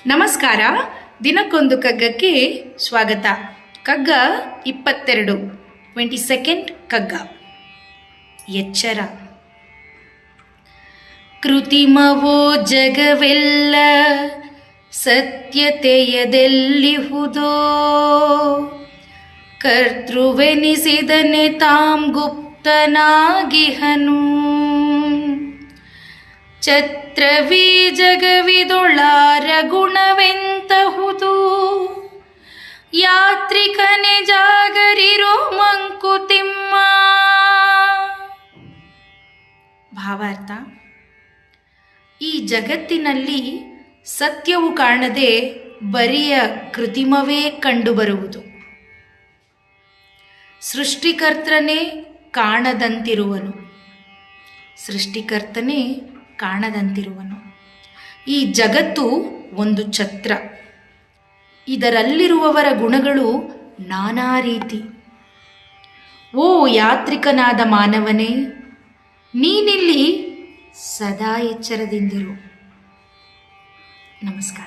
ನಮಸ್ಕಾರ. ದಿನಕ್ಕೊಂದು ಕಗ್ಗಕ್ಕೆ ಸ್ವಾಗತ. ಕಗ್ಗ 22, 22nd ಕಗ್ಗ. ಎಚ್ಚರ. ಕೃತಿಮವೋ ಜಗವೆಲ್ಲ ಸತ್ಯತೆಯದೆಲ್ಲಿಹುದೋ, ಕರ್ತೃವೆನಿಸಿದನೆ ತಾಂ ಗುಪ್ತನಾಗಿಹನು. ಛತ್ರವೀ ಜಗವಿದೊಳಾರ ಗುಣವೆಂತಹುದು, ಯಾತ್ರಿಕನೆ ಜಾಗರಿರೋ ಮಂಕುತಿಮ್ಮ. ಭಾವಾರ್ಥ: ಈ ಜಗತ್ತಿನಲ್ಲಿ ಸತ್ಯವು ಕಾಣದೆ ಬರಿಯ ಕೃತಿಮವೇ ಕಂಡುಬರುವುದು. ಸೃಷ್ಟಿಕರ್ತನೇ ಕಾಣದಂತಿರುವನು. ಸೃಷ್ಟಿಕರ್ತನೇ ಕಾಣದಂತಿರುವನು. ಈ ಜಗತ್ತು ಒಂದು ಛತ್ರ. ಇದರಲ್ಲಿರುವವರ ಗುಣಗಳು ನಾನಾ ರೀತಿ. ಓ ಯಾತ್ರಿಕನಾದ ಮಾನವನೇ, ನೀನಿಲ್ಲಿ ಸದಾ ಎಚ್ಚರದಿಂದಿರು. ನಮಸ್ಕಾರ.